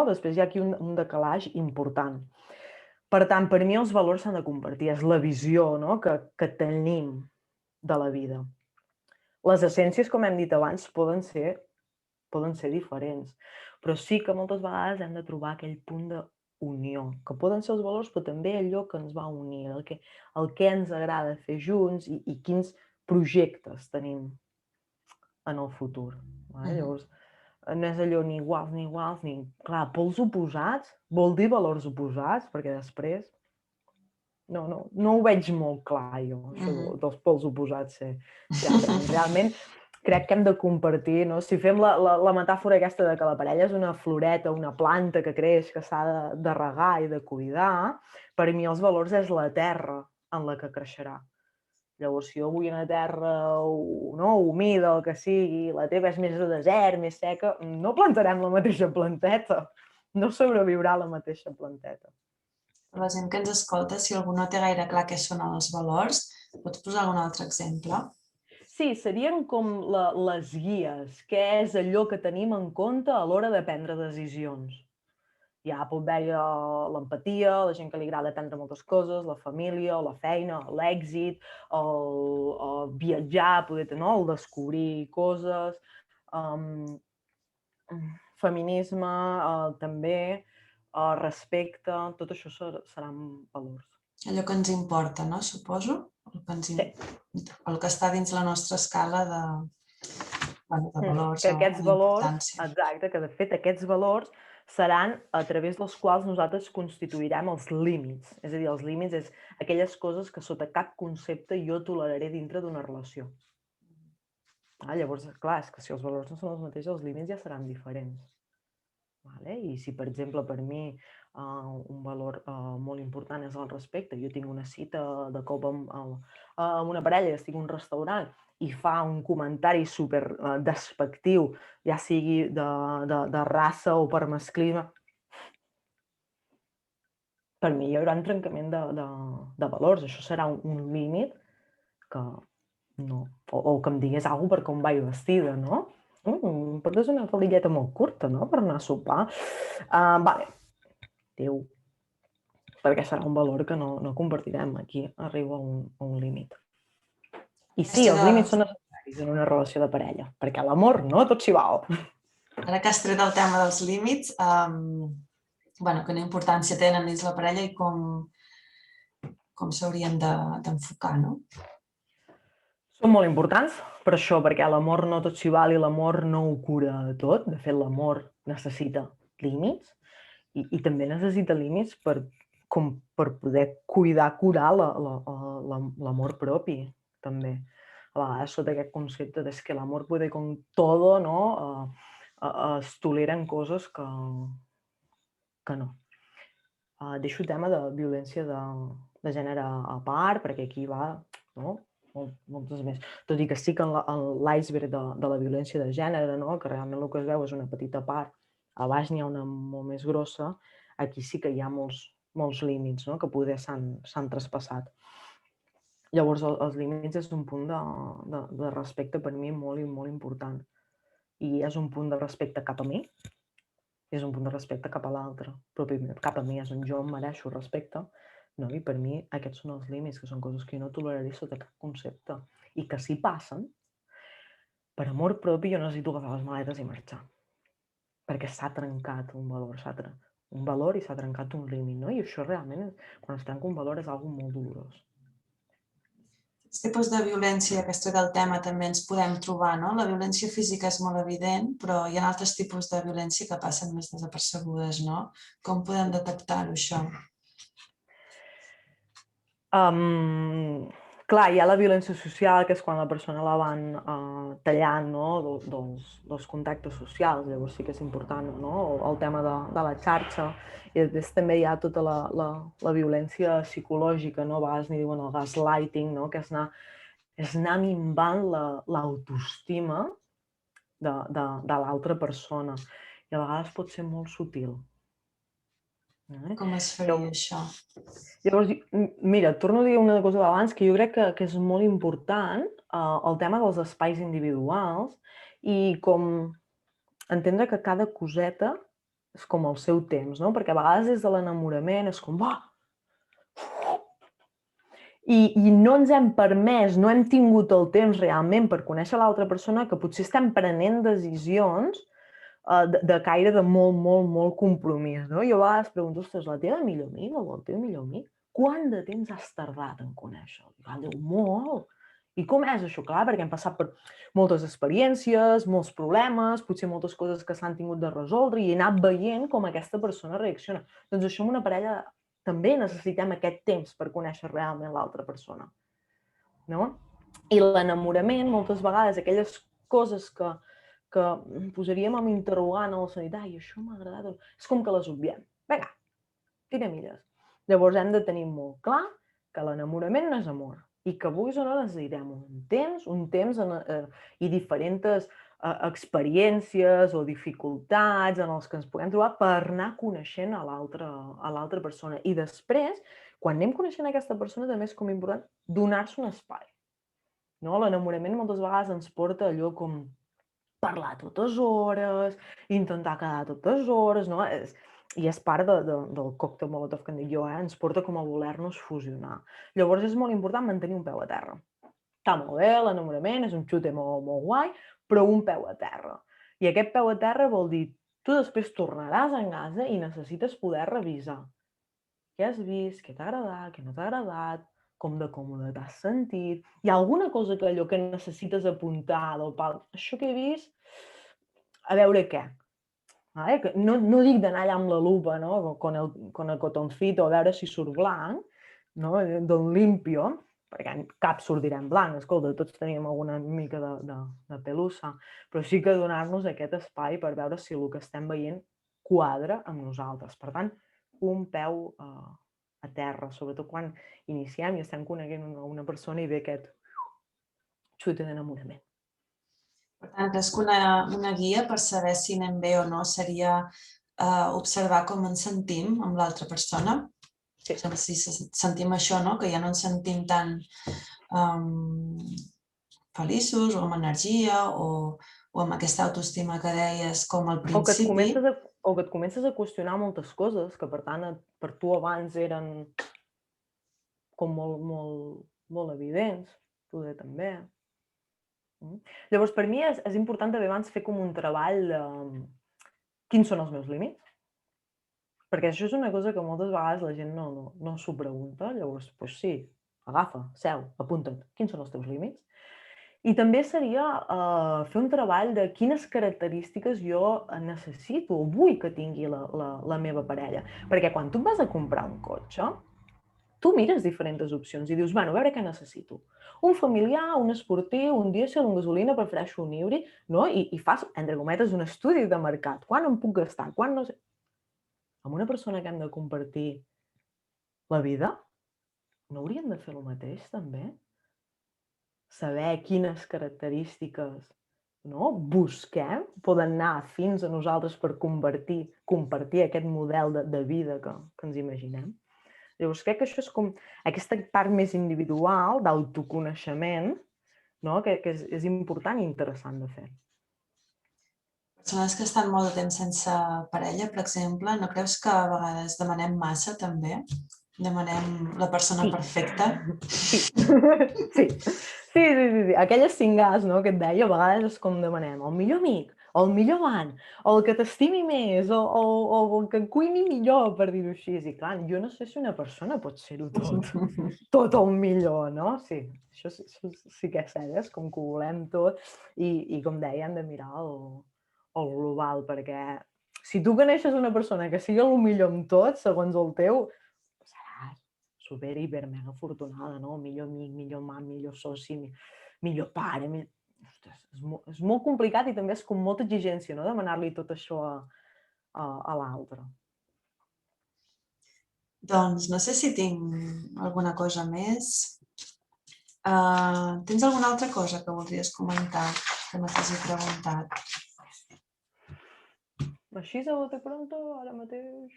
Després hi ha aquí un decalatge important. Per tant, per mi els valors s'han de compartir. És la visió que tenim de la vida. Les essències, com hem dit abans, poden ser diferents, però sí que moltes vegades hem de trobar aquell punt d'unió, que poden ser els valors, però també allò que ens va unir, el que ens agrada fer junts i quins projectes tenim en el futur. Llavors, no és allò ni iguals, ni... Clar, pols oposats vol dir valors oposats, perquè després... No ho veig molt clar, jo, això dels pols oposats realment crec que hem de compartir, no? Si fem la metàfora aquesta de que la parella és una floreta, una planta que creix, que s'ha de regar i de cuidar, per mi els valors és la terra en la que creixerà. Llavors, si jo vull una terra humida, el que sigui, la teva és més de desert, més seca, no plantarem la mateixa planteta, no sobreviurà la mateixa planteta. La gent que ens escolta, si algú no té gaire clar què són els valors, pots posar algun altre exemple? Sí, serien com les guies, què és allò que tenim en compte a l'hora de prendre decisions. Ja pot haver l'empatia, la gent que li agrada aprendre moltes coses, la família, la feina, l'èxit, el viatjar, el descobrir coses, feminisme, també, respecte, tot això seran valors. Allò que ens importa, no? Suposo? El que està dins la nostra escala de valors. Que aquests valors, exacte, que de fet aquests valors seran a través dels quals nosaltres constituirem els límits. És a dir, els límits és aquelles coses que sota cap concepte jo toleraré dintre d'una relació. Llavors, clar, és que si els valors no són els mateixos, els límits ja seran diferents. I si, per exemple, per mi un valor molt important és el respecte, jo tinc una cita de cop amb una parella, estic en un restaurant i fa un comentari super despectiu, ja sigui de raça o per masclisme, per mi hi haurà un trencament de valors. Això serà un límit que no... O que em digués alguna cosa per com vaig vestida, no? Portes una faldilleta molt curta, no?, per anar a sopar. Vale. Déu, perquè serà un valor que no compartirem. Aquí arriba a un límit. I sí, els límits són necessaris en una relació de parella, perquè l'amor no tot s'hi val. Ara que has tret el tema dels límits, quina importància tenen dins la parella i com s'haurien d'enfocar, no? Són molt importants per això, perquè l'amor no tot s'hi val i l'amor no ho cura tot. De fet, l'amor necessita límits i també necessita límits per poder curar l'amor propi, també. A vegades sota aquest concepte de que l'amor puede con todo, no? Es toleren coses que no. Deixo el tema de violència de gènere a part, perquè aquí va, no?, moltes més. Tot i que sí que en l'iceberg de la violència de gènere, no?, que realment el que es veu és una petita part, a baix n'hi ha una molt més grossa, aquí sí que hi ha molts límits, no?, que poder s'han traspassat. Llavors, els límits és un punt de respecte per mi molt i molt important. I és un punt de respecte cap a mi, és un punt de respecte cap a l'altre, però primer cap a mi és on jo em mereixo respecte, no? I per mi aquests són els límits, que són coses que jo no toleraré sota cap concepte. I que si passen, per amor propi jo necessito agafar les maletes i marxar. Perquè s'ha trencat un valor i s'ha trencat un límit, no? I això realment, quan es trenca un valor, és algo molt dolorós. Els tipus de violència, que del tema, també ens podem trobar, no? La violència física és molt evident, però hi ha altres tipus de violència que passen més desapercebudes, no? Com podem detectar-ho, això? Clar, hi ha la violència social, que és quan la persona la van tallant, no?, dels contactes socials, llavors sí que és important, no?, el tema de la xarxa, i després també hi ha tota la violència psicològica, no?, a vegades n'hi diuen el gaslighting, no?, que és anar minvant l'autoestima de l'altra persona, i a vegades pot ser molt sutil. Com es faria això? Llavors, mira, torno a dir una cosa d'abans, que jo crec que és molt important el tema dels espais individuals i com entendre que cada coseta és com el seu temps, no? Perquè a vegades des de l'enamorament és com, va! I no ens hem permès, no hem tingut el temps realment per conèixer l'altra persona, que potser estem prenent decisions de caire de molt compromís, no? Jo a vegades pregunto, ostres, la teva millor amiga o el teu millor amic, quant de temps has tardat en conèixer-lo? I diu, molt. I com és això? Clar, perquè hem passat per moltes experiències, molts problemes, potser moltes coses que s'han tingut de resoldre i he anat veient com aquesta persona reacciona. Doncs això en una parella també necessitem aquest temps per conèixer realment l'altra persona, no? I l'enamorament, moltes vegades, aquelles coses que posaríem amb interrogant en el sentit, ai, això m'ha agradat, és com que les obviem. Vinga, tira milles. Llavors hem de tenir molt clar que l'enamorament no és amor i que avui o no necessitem un temps i diferents experiències o dificultats en els que ens puguem trobar per anar coneixent a l'altra persona. I després, quan anem coneixent aquesta persona, també és com important donar-se un espai. L'enamorament moltes vegades ens porta allò com parlar totes hores, intentar quedar totes hores, no? I és part del còctel molotov que en dic jo, ens porta com a voler-nos fusionar. Llavors és molt important mantenir un peu a terra. Està molt bé, l'enamorament és un xute molt guai, però un peu a terra. I aquest peu a terra vol dir, tu després tornaràs a casa i necessites poder revisar què has vist, què t'ha agradat, què no t'ha agradat, com de còmode t'has sentit, hi ha alguna cosa que allò que necessites apuntar del pal, això que he vist, a veure què. No dic d'anar allà amb la lupa, no? Con el cotoncito, a veure si surt blanc, no? Del limpio, perquè cap sortirà en blanc, escolta, tots teníem alguna mica de pelussa, però sí que donar-nos aquest espai per veure si el que estem veient quadra amb nosaltres. Per tant, un peu a terra, sobretot quan iniciem i estem coneixent una persona i ve aquest xute d'enamorament. Per tant, creus que una guia per saber si anem bé o no seria observar com ens sentim amb l'altra persona? Sí. Si sentim això, no? Que ja no ens sentim tan feliços o amb energia o o amb aquesta autoestima que deies com al O que et principi. comences a qüestionar moltes coses que, per tant, per tu abans eren com molt evidents, poder també. Llavors, per mi és important també abans fer com un treball de quins són els meus límits, perquè això és una cosa que moltes vegades la gent no s'ho pregunta. Llavors, doncs sí, agafa, seu, apunta't, quins són els teus límits? I també seria fer un treball de quines característiques jo necessito o vull que tingui la meva parella. Perquè quan tu et vas a comprar un cotxe, tu mires diferents opcions i dius, bueno, a veure què necessito. Un familiar, un esportiu, un dièsel, un gasolina, prefereixo un híbrid, no? I fas, entre cometes, un estudi de mercat. Quan em puc gastar? Quan no sé... Amb una persona que hem de compartir la vida, no hauríem de fer el mateix, també? Saber quines característiques busquem, poden anar fins a nosaltres per compartir aquest model de vida que ens imaginem. Llavors, crec que això és com aquesta part més individual d'autoconeixement, que és important i interessant de fer. Persones que estan molt de temps sense parella, per exemple, no creus que a vegades demanem massa, també? Demanem la persona perfecta? Sí. Aquelles cingars que et deia, a vegades és com demanem el millor amic, o el millor amant, o el que t'estimi més, o el que cuini millor, per dir-ho així. I clar, jo no sé si una persona pot ser-ho tot el millor, no? Sí, això sí que és cert, és com que ho volem tot i com deia, hem de mirar el global, perquè si tu coneixes una persona que sigui el millor en tot, segons el teu, seràs super, hiper, mega afortunada, no? Millor amic, millor amant, millor soci, millor pare... Ostres, és molt complicat i també és com molta exigència, no?, demanar-li tot això a l'altre. Doncs no sé si tinc alguna cosa més. Tens alguna altra cosa que voldries comentar que no t'hagi preguntat? Així, a bote pronto, ara mateix...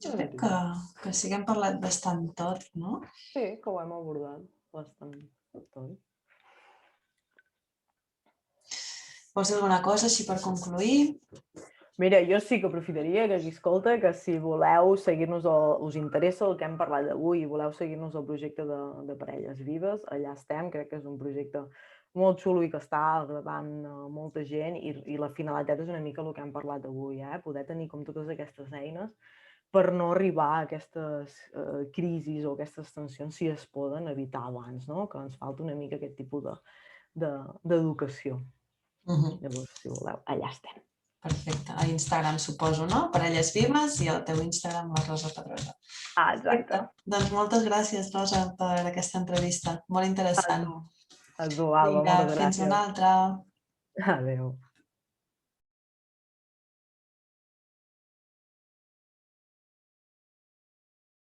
Jo crec que sí que hem parlat bastant tot, no? Sí, que ho hem abordat bastant tot. Vols dir alguna cosa així per concluir? Mira, jo sí que aprofitaria que qui escolta, que si voleu seguir-nos, us interessa el que hem parlat d'avui i voleu seguir-nos el projecte de Parelles Vives, allà estem, crec que és un projecte molt xulo i que està agradant molta gent i la finalitat és una mica el que hem parlat avui, poder tenir com totes aquestes eines per no arribar a aquestes crisis o aquestes tensions, si es poden evitar abans, no? Que ens falta una mica aquest tipus d'educació. Llavors, si voleu, allà estem. Perfecte. A Instagram, suposo, no? Parelles Vives i el teu Instagram, la Rosa Pedrosa. Exacte. Doncs moltes gràcies, Rosa, per aquesta entrevista. Molt interessant. A tu, Alba, moltes gràcies. Fins una altra. Adéu.